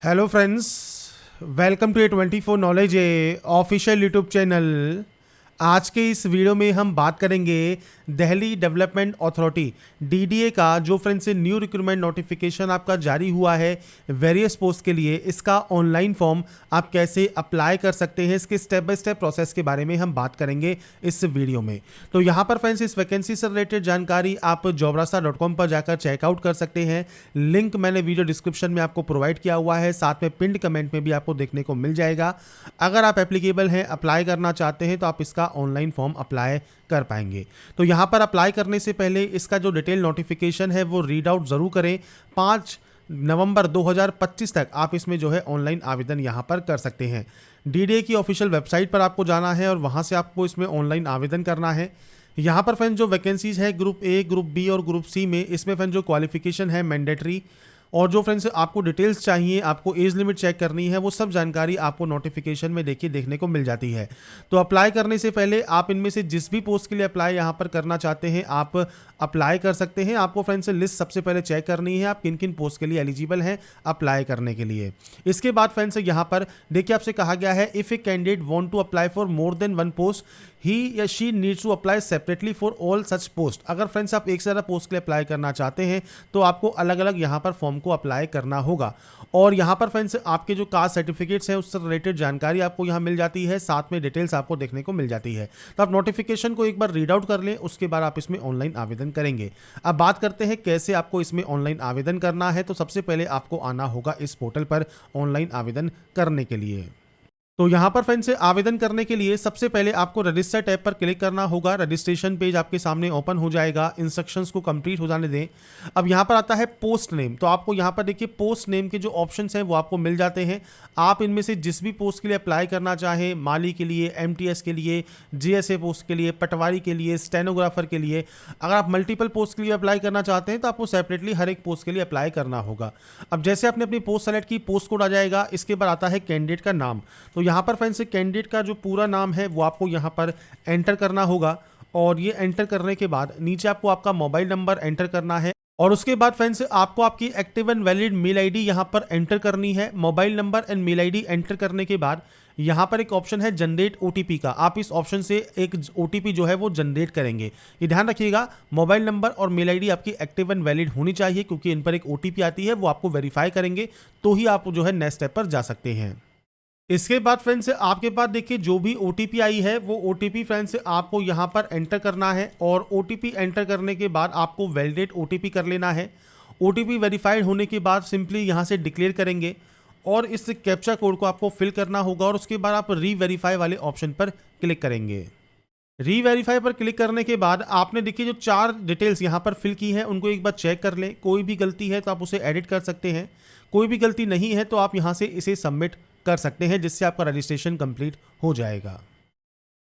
Hello friends, welcome to a 24 knowledge a official YouTube channel. आज के इस video में हम बात करेंगे दिल्ली डेवलपमेंट अथॉरिटी डीडीए का जो फ्रेंड्स न्यू रिक्रूटमेंट नोटिफिकेशन आपका जारी हुआ है वेरियस पोस्ट के लिए। इसका ऑनलाइन फॉर्म आप कैसे अप्लाई कर सकते हैं, इसके स्टेप बाय स्टेप प्रोसेस के बारे में हम बात करेंगे इस वीडियो में। तो यहाँ पर फ्रेंड्स इस वैकेंसी से रिलेटेड जानकारी आप jobrasta.com पर जाकर चेकआउट कर सकते हैं। लिंक मैंने वीडियो डिस्क्रिप्शन में आपको प्रोवाइड किया हुआ है, साथ में पिंड कमेंट में भी आपको देखने को मिल जाएगा। अगर आप एप्लीकेबल हैं, अप्लाई करना चाहते हैं, तो आप इसका ऑनलाइन फॉर्म अप्लाई कर पाएंगे। तो यहाँ पर अप्लाई करने से पहले इसका जो डिटेल नोटिफिकेशन है वो रीड आउट ज़रूर करें। 5 नवंबर 2025 तक आप इसमें जो है ऑनलाइन आवेदन यहाँ पर कर सकते हैं। डीडीए की ऑफिशियल वेबसाइट पर आपको जाना है और वहाँ से आपको इसमें ऑनलाइन आवेदन करना है। यहाँ पर फ्रेंड जो वैकेंसीज है ग्रुप ए, ग्रुप बी और ग्रुप सी में, इसमें फ्रेंड जो क्वालिफिकेशन है मैंडेटरी, और जो फ्रेंड्स आपको डिटेल्स चाहिए, आपको एज लिमिट चेक करनी है, वो सब जानकारी आपको नोटिफिकेशन में देखने को मिल जाती है। तो अप्लाई करने से पहले आप इनमें से जिस भी पोस्ट के लिए अप्लाई यहाँ पर करना चाहते हैं आप अप्लाई कर सकते हैं। आपको फ्रेंड्स लिस्ट सबसे पहले चेक करनी है, आप किन किन पोस्ट के लिए एलिजिबल हैं अप्लाई करने के लिए। इसके बाद फ्रेंड्स यहाँ पर देखिए आपसे कहा गया है, if a candidate want to apply for more than one post he या she needs to apply separately for all such post. अगर फ्रेंड्स आप एक से ज़्यादा पोस्ट के लिए अप्लाई करना चाहते हैं तो आपको अलग अलग यहाँ पर फॉर्म को अप्लाई करना होगा। और यहाँ पर फ्रेंड्स आपके जो कास्ट सर्टिफिकेट्स हैं उससे रिलेटेड जानकारी आपको यहाँ मिल जाती है, साथ में डिटेल्स आपको देखने को मिल जाती है। तो आप नोटिफिकेशन को एक बार रीड आउट कर लें, उसके बाद आप इसमें ऑनलाइन आवेदन करेंगे। अब बात करते हैं कैसे आपको इसमें ऑनलाइन आवेदन करना है। तो सबसे पहले आपको आना होगा इस पोर्टल पर ऑनलाइन आवेदन करने के लिए। तो यहाँ पर फ्रेंड्स आवेदन करने के लिए सबसे पहले आपको रजिस्टर टैब पर क्लिक करना होगा। रजिस्ट्रेशन पेज आपके सामने ओपन हो जाएगा। इंस्ट्रक्शंस को कंप्लीट हो जाने दें। अब यहाँ पर आता है पोस्ट नेम। तो आपको यहाँ पर देखिए पोस्ट नेम के जो ऑप्शंस हैं वो आपको मिल जाते हैं। आप इनमें से जिस भी पोस्ट के लिए अप्लाई करना चाहें, माली के लिए, एमटीएस के लिए, जीएसए पोस्ट के लिए, पटवारी के लिए, स्टेनोग्राफर के लिए, अगर आप मल्टीपल पोस्ट के लिए अप्लाई करना चाहते हैं तो आपको सेपरेटली हर एक पोस्ट के लिए अप्लाई करना होगा। अब जैसे आपने अपनी पोस्ट सेलेक्ट की, पोस्ट कोड आ जाएगा। इसके बाद आता है कैंडिडेट का नाम। तो यहाँ पर फ्रेंड्स कैंडिडेट का जो पूरा नाम है वो आपको यहाँ पर एंटर करना होगा, और ये एंटर करने के बाद नीचे आपको आपका मोबाइल नंबर एंटर करना है, और उसके बाद फ्रेंड्स आपको आपकी active and valid mail ID यहाँ पर एंटर करनी है। Mobile number and mail ID enter करने के बाद यहाँ पर एक ऑप्शन है जनरेट ओटीपी का। आप इस ऑप्शन से एक ओटीपी जो है वो जनरेट करेंगे। ये ध्यान रखिएगा, मोबाइल नंबर और मेल आईडी आपकी एक्टिव एंड वैलिड होनी चाहिए, क्योंकि इन पर एक ओटीपी आती है, वो आपको वेरीफाई करेंगे तो ही आप जो है नेक्स्ट स्टेप पर जा सकते हैं। इसके बाद फ्रेंड्स आपके पास देखिए जो भी ओटीपी आई है वो ओटीपी फ्रेंड्स आपको यहाँ पर एंटर करना है, और ओटीपी एंटर करने के बाद आपको वैलिडेट ओटीपी कर लेना है। ओटीपी वेरीफाइड होने के बाद सिंपली यहाँ से डिक्लेयर करेंगे और इस कैप्चा कोड को आपको फिल करना होगा, और उसके बाद आप री वेरीफाई वाले ऑप्शन पर क्लिक करेंगे। री वेरीफाई पर क्लिक करने के बाद आपने देखिए जो 4 डिटेल्स यहाँ पर फिल की है उनको एक बार चेक कर लें। कोई भी गलती है तो आप उसे एडिट कर सकते हैं, कोई भी गलती नहीं है तो आप यहाँ से इसे सबमिट कर सकते हैं, जिससे आपका रजिस्ट्रेशन कंप्लीट हो जाएगा।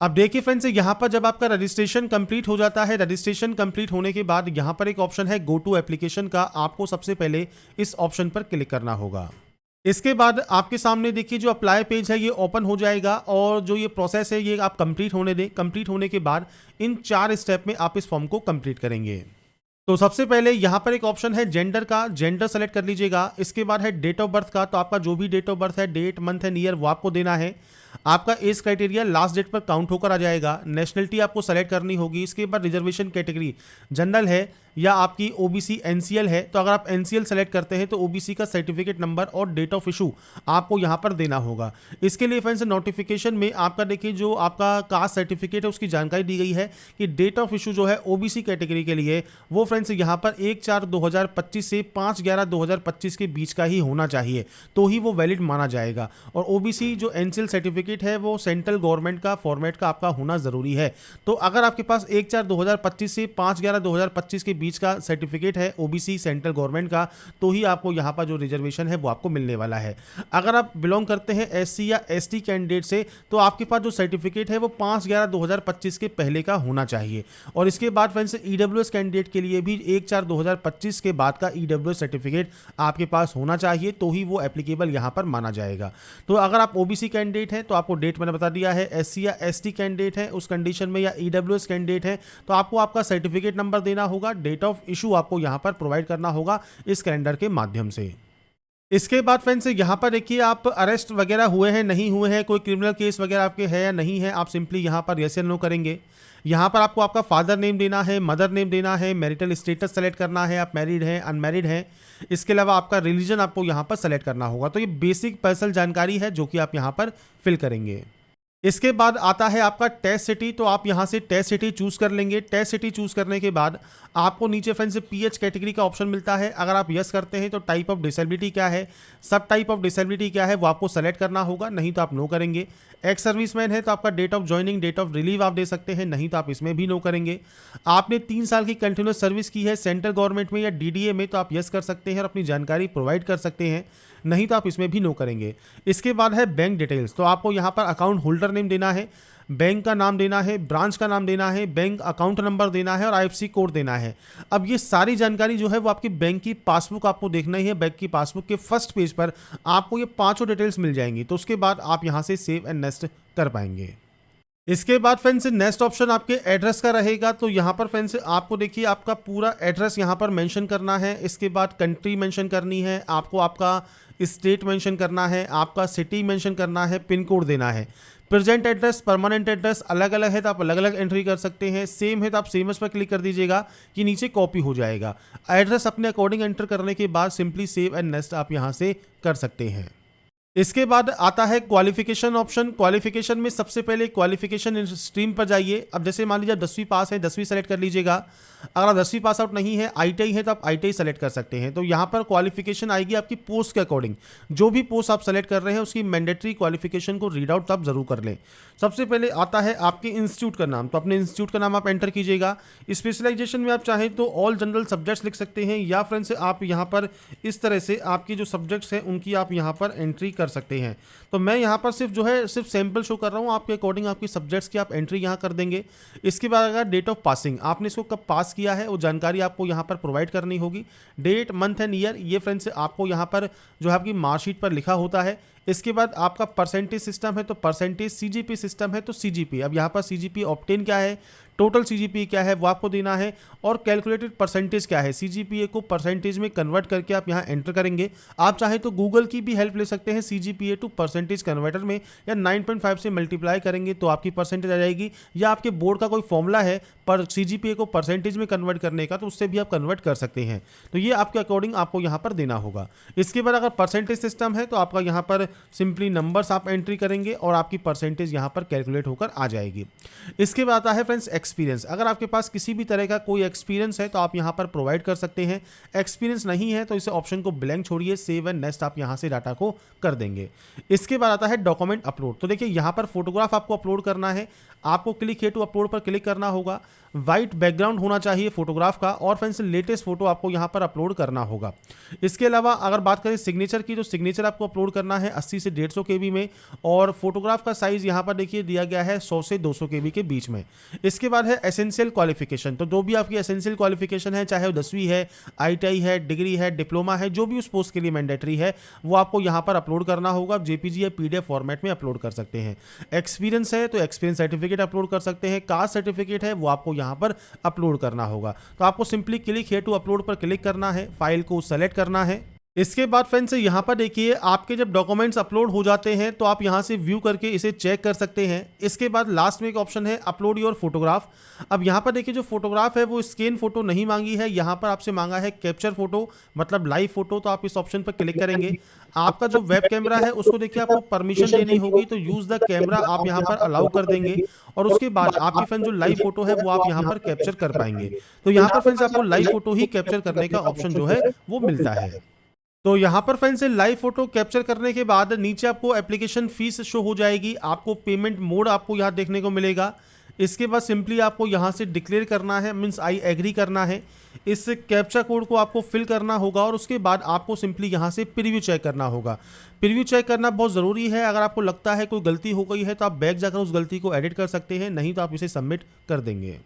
अब देखिए फ्रेंड्स यहाँ पर जब आपका रजिस्ट्रेशन कंप्लीट हो जाता है, रजिस्ट्रेशन कंप्लीट होने के बाद यहाँ पर एक ऑप्शन है गो टू एप्लीकेशन का। आपको सबसे पहले इस ऑप्शन पर क्लिक करना होगा। इसके बाद आपके सामने देखिए जो अप्लाई पेज है ये ओपन हो जाएगा, और जो ये प्रोसेस है ये आप कंप्लीट होने दें। कंप्लीट होने के बाद इन 4 स्टेप में आप इस फॉर्म को कंप्लीट करेंगे। तो सबसे पहले यहाँ पर एक ऑप्शन है जेंडर का, जेंडर सेलेक्ट कर लीजिएगा। इसके बाद है डेट ऑफ बर्थ का, तो आपका जो भी डेट ऑफ बर्थ है, डेट, मंथ एंड ईयर, वो आपको देना है। आपका एज क्राइटेरिया लास्ट डेट पर काउंट होकर आ जाएगा। नेशनलिटी आपको सेलेक्ट करनी होगी। इसके बाद रिजर्वेशन कैटेगरी जनरल है या आपकी ओबीसी एनसीएल है, तो अगर आप एनसीएल सेलेक्ट करते हैं तो ओबीसी का सर्टिफिकेट नंबर और डेट ऑफ इशू आपको यहाँ पर देना होगा। इसके लिए फ्रेंड्स नोटिफिकेशन में आपका देखिए जो आपका कास्ट सर्टिफिकेट है उसकी जानकारी दी गई है कि डेट ऑफ इशू जो है ओबीसी कैटेगरी के लिए वो फ्रेंड्स यहाँ पर 1/4/2025 से 5/11/2025 के बीच का ही होना चाहिए, तो ही वो वैलिड माना जाएगा। और ओबीसी जो एनसीएल सर्टिफिकेट है वो सेंट्रल गवर्नमेंट का फॉर्मेट का आपका होना ज़रूरी है। तो अगर आपके पास 1/4/2025 से 5/11/2025 के बीच का सर्टिफिकेट है ओबीसी सेंट्रल गवर्नमेंट का, तो ही आपको यहाँ पर जो रिजर्वेशन है वो आपको मिलने वाला है। अगर आप बिलोंग करते हैं एससी या एसटी कैंडिडेट से, तो आपके पास जो सर्टिफिकेट है वो 5/11/2025 के पहले का होना चाहिए। और इसके बाद फ्रेंड्स ईडब्ल्यूएस कैंडिडेट के लिए भी 1/4/2025 के बाद का ईडब्ल्यूएस सर्टिफिकेट आपके पास होना चाहिए, तो ही वो एप्लीकेबल यहाँ पर माना जाएगा। तो अगर आप ओबीसी कैंडिडेट हैं तो आपको डेट मैंने बता दिया है। एससी या एसटी कैंडिडेट है उस कंडीशन में, या ईडब्ल्यूएस कैंडिडेट है तो आपको आपका सर्टिफिकेट नंबर देना होगा। डेट ऑफ इशू आपको यहाँ पर प्रोवाइड करना होगा इस कैलेंडर के माध्यम से। इसके बाद फ्रेंड्स यहाँ पर देखिए आप अरेस्ट वगैरह हुए हैं नहीं हुए हैं, कोई क्रिमिनल केस वगैरह आपके है या नहीं है, आप सिंपली यहाँ पर यस या नो करेंगे। यहाँ पर आपको आपका फादर नेम देना है, मदर नेम देना है, मैरिटल स्टेटस सेलेक्ट करना है, आप मैरिड हैं अनमैरिड हैं। इसके अलावा आपका रिलीजन आपको यहाँ पर सेलेक्ट करना होगा। तो ये बेसिक पर्सनल जानकारी है जो कि आप यहाँ पर फिल करेंगे। इसके बाद आता है आपका टेस्ट सिटी, तो आप यहाँ से टेस्ट सिटी चूज कर लेंगे। टेस्ट सिटी चूज करने के बाद आपको नीचे फ्रेंड्स पीएच कैटेगरी का ऑप्शन मिलता है। अगर आप यस करते हैं तो टाइप ऑफ डिसेबिलिटी क्या है, सब टाइप ऑफ डिसेबिलिटी क्या है वो आपको सेलेक्ट करना होगा, नहीं तो आप नो करेंगे। एक्स सर्विसमैन है तो आपका date of joining, date of relieve आप दे सकते हैं, नहीं तो आप इसमें भी नो करेंगे। आपने 3 साल की कंटिन्यूस सर्विस की है सेंट्रल गवर्नमेंट में या डीडीए में, तो आप यस कर सकते हैं और अपनी जानकारी प्रोवाइड कर सकते हैं, नहीं तो आप इसमें भी नो करेंगे। इसके बाद है बैंक डिटेल्स, तो आपको यहाँ पर अकाउंट होल्डर नेम देना है, बैंक का नाम देना है, ब्रांच का नाम देना है, बैंक अकाउंट नंबर देना है और आईएफएससी कोड देना है। अब ये सारी जानकारी जो है वो आपकी बैंक की पासबुक आपको देखना ही है। बैंक की पासबुक के फर्स्ट पेज पर आपको ये 5 डिटेल्स मिल जाएंगी, तो उसके बाद आप यहाँ से सेव एंड नेक्स्ट कर पाएंगे। इसके बाद फ्रेंड्स नेक्स्ट ऑप्शन आपके एड्रेस का रहेगा, तो यहाँ पर फ्रेंड्स आपको देखिए आपका पूरा एड्रेस यहाँ पर मेंशन करना है। इसके बाद कंट्री मेंशन करनी है, आपको आपका स्टेट मेंशन करना है, आपका सिटी मेंशन करना है, पिन कोड देना है। प्रेजेंट एड्रेस परमानेंट एड्रेस अलग अलग है तो आप अलग अलग एंट्री कर सकते हैं, सेम है तो आप सेमस पर क्लिक कर दीजिएगा कि नीचे कॉपी हो जाएगा। एड्रेस अपने अकॉर्डिंग एंटर करने के बाद सिंपली सेव एंड नेक्स्ट आप यहाँ से कर सकते हैं। इसके बाद आता है क्वालिफिकेशन ऑप्शन। क्वालिफिकेशन में सबसे पहले क्वालिफिकेशन स्ट्रीम पर जाइए। अब जैसे मान लीजिए आप 10वीं पास है, 10वीं सेलेक्ट कर लीजिएगा। अगर आप 10वीं पास आउट नहीं है, आईटीआई है, तो आप आईटीआई सेलेक्ट कर सकते हैं। तो यहाँ पर क्वालिफिकेशन आएगी आपकी पोस्ट के अकॉर्डिंग, जो भी पोस्ट आप सेलेक्ट कर रहे हैं उसकी मैंडेटरी क्वालिफिकेशन को रीड आउट आप जरूर कर लें। सबसे पहले आता है आपके इंस्टीट्यूट का नाम, तो अपने इंस्टीट्यूट का नाम आप एंटर कीजिएगा। स्पेशलाइजेशन में आप चाहें तो ऑल जनरल सब्जेक्ट्स लिख सकते हैं, या फ्रेंड्स आप यहाँ पर इस तरह से आपकी जो सब्जेक्ट्स हैं उनकी आप यहाँ पर एंट्री कर सकते हैं। तो मैं यहाँ पर सिर्फ सैंपल शो कर रहा हूँ, आपके अकॉर्डिंग आपकी सब्जेक्ट्स की आप एंट्री यहाँ कर देंगे। इसके बाद अगर डेट ऑफ पासिंग, आपने इसको कब पास किया है वो जानकारी आपको यहाँ पर प्रोवाइड करनी होगी। डेट, मंथ एंड ईयर, ये फ्रेंड्स आपको यहाँ पर जो है आपकी मार्कशीट पर लिखा होता है। इसके बाद आपका परसेंटेज सिस्टम है तो परसेंटेज, सीजीपी सिस्टम है तो सीजीपी। अब यहाँ पर सीजीपी ऑब्टेन क्या है, टोटल सीजीपी क्या है वो आपको देना है, और कैलकुलेटेड परसेंटेज क्या है। सीजीपीए को परसेंटेज में कन्वर्ट करके आप यहाँ एंटर करेंगे। आप चाहे तो गूगल की भी हेल्प ले सकते हैं सीजीपीए टू परसेंटेज कन्वर्टर में, या 9.5 से मल्टीप्लाई करेंगे तो आपकी परसेंटेज आ जाएगी। या आपके बोर्ड का कोई फॉर्मूला है पर सीजीपीए को परसेंटेज में कन्वर्ट करने का, तो उससे भी आप कन्वर्ट कर सकते हैं। तो ये आपके अकॉर्डिंग आपको यहाँ पर देना होगा। इसके बाद अगर परसेंटेज सिस्टम है तो आपका यहाँ पर सिंपली नंबर्स आप एंट्री करेंगे और आपकी परसेंटेज यहाँ पर कैलकुलेट होकर आ जाएगी। इसके बाद आता है फ्रेंड्स एक्सपीरियंस। अगर आपके पास किसी भी तरह का कोई एक्सपीरियंस है तो आप यहाँ पर प्रोवाइड कर सकते हैं। एक्सपीरियंस नहीं है तो इस ऑप्शन को ब्लैंक छोड़िए, सेव एंड नेक्स्ट आप यहाँ से डाटा को कर देंगे। इसके बाद आता है डॉक्यूमेंट अपलोड। तो देखिए यहाँ पर फोटोग्राफ आपको अपलोड करना है, आपको क्लिक हियर टू अपलोड पर क्लिक करना होगा। वाइट बैकग्राउंड होना चाहिए फोटोग्राफ का, और फ्रेंड्स लेटेस्ट फोटो आपको यहाँ पर अपलोड करना होगा। इसके अलावा अगर बात करें सिग्नेचर की, तो सिग्नेचर आपको अपलोड करना है 80 से 150 KB में, और फोटोग्राफ का साइज यहाँ पर देखिए दिया गया है 100 से 200 KB के बीच में। इसके बाद है एसेंशियल क्वालिफिकेशन। तो जो भी आपकी एसेंशियल क्वालिफिकेशन है, चाहे वो 10वीं है, आईटीआई है, डिग्री है, डिप्लोमा है, जो भी उस पोस्ट के लिए मैंडेटरी है वो आपको यहाँ पर अपलोड करना होगा। जेपीजी या पीडीएफ फॉर्मेट में अपलोड कर सकते हैं। एक्सपीरियंस है तो एक्सपीरियंस सर्टिफिकेट अपलोड कर सकते हैं। कास्ट सर्टिफिकेट है वो आपको यहाँ पर अपलोड करना होगा। तो आपको simply click here to upload पर क्लिक करना है, फाइल को सेलेक्ट करना है। इसके बाद फ्रेंड्स यहाँ पर देखिए आपके जब डॉक्यूमेंट्स अपलोड हो जाते हैं तो आप यहाँ से व्यू करके इसे चेक कर सकते हैं। इसके बाद लास्ट में एक ऑप्शन है अपलोड योर फोटोग्राफ। अब यहाँ पर देखिए जो फोटोग्राफ है वो स्कैन फोटो नहीं मांगी है, यहाँ पर आपसे मांगा है कैप्चर फोटो, मतलब लाइव फोटो। तो आप इस ऑप्शन पर क्लिक करेंगे। आपका जो वेब कैमरा है उसको देखिए आपको परमिशन देनी होगी, तो यूज द कैमरा आप यहाँ पर अलाउ कर देंगे, और उसके बाद आपकी फ्रेंड जो लाइव फोटो है वो आप यहाँ पर कैप्चर कर पाएंगे। तो यहाँ पर फ्रेंड्स आपको लाइव फोटो ही कैप्चर करने का ऑप्शन जो है वो मिलता है। तो यहाँ पर फ्रेंड्स लाइव फोटो कैप्चर करने के बाद नीचे आपको एप्लीकेशन फीस शो हो जाएगी, आपको पेमेंट मोड आपको यहाँ देखने को मिलेगा। इसके बाद सिंपली आपको यहाँ से डिक्लेयर करना है, मीन्स आई एग्री करना है। इस कैप्चा कोड को आपको फिल करना होगा, और उसके बाद आपको सिंपली यहाँ से प्रीव्यू चेक करना होगा। प्रीव्यू चेक करना बहुत ज़रूरी है। अगर आपको लगता है कोई गलती हो गई है तो आप बैक जाकर उस गलती को एडिट कर सकते हैं, नहीं तो आप इसे सबमिट कर देंगे।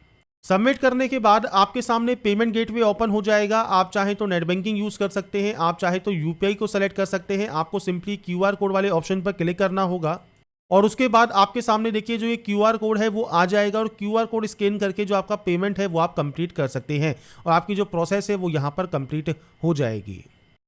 सबमिट करने के बाद आपके सामने पेमेंट गेटवे ओपन हो जाएगा। आप चाहें तो नेट बैंकिंग यूज़ कर सकते हैं, आप चाहे तो यूपीआई को सेलेक्ट कर सकते हैं। आपको सिंपली क्यूआर कोड वाले ऑप्शन पर क्लिक करना होगा, और उसके बाद आपके सामने देखिए जो ये क्यूआर कोड है वो आ जाएगा, और क्यूआर कोड स्कैन करके जो आपका पेमेंट है वो आप कंप्लीट कर सकते हैं, और आपकी जो प्रोसेस है वो यहाँ पर कंप्लीट हो जाएगी।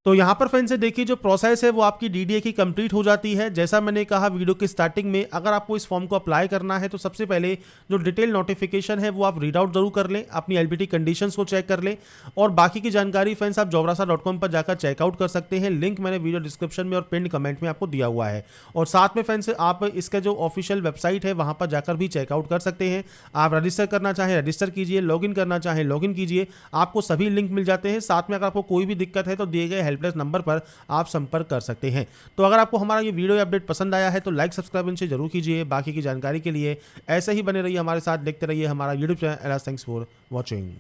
तो यहाँ पर फ्रेंड्स देखिए जो प्रोसेस है वो आपकी डीडीए की कंप्लीट हो जाती है। जैसा मैंने कहा वीडियो की स्टार्टिंग में, अगर आपको इस फॉर्म को अप्लाई करना है तो सबसे पहले जो डिटेल नोटिफिकेशन है वो आप रीड आउट जरूर कर लें, अपनी एलबीटी कंडीशंस को चेक कर लें, और बाकी की जानकारी फ्रेंड्स आप jobrasa.com पर जाकर चेकआउट कर सकते हैं। लिंक मैंने वीडियो डिस्क्रिप्शन में और पिन कमेंट में आपको दिया हुआ है। और साथ में फ्रेंड्स आप इसका जो ऑफिशियल वेबसाइट है वहाँ पर जाकर भी चेकआउट कर सकते हैं। आप रजिस्टर करना चाहें रजिस्टर कीजिए, लॉगिन करना चाहें लॉगिन कीजिए, आपको सभी लिंक मिल जाते हैं। साथ में अगर आपको कोई भी दिक्कत है तो दिए गए हेल्पलाइन नंबर पर आप संपर्क कर सकते हैं। तो अगर आपको हमारा ये वीडियो अपडेट पसंद आया है तो लाइक सब्सक्राइब इनसे जरूर कीजिए। बाकी की जानकारी के लिए ऐसे ही बने रहिए हमारे साथ, देखते रहिए हमारा YouTube channel. Thanks for watching.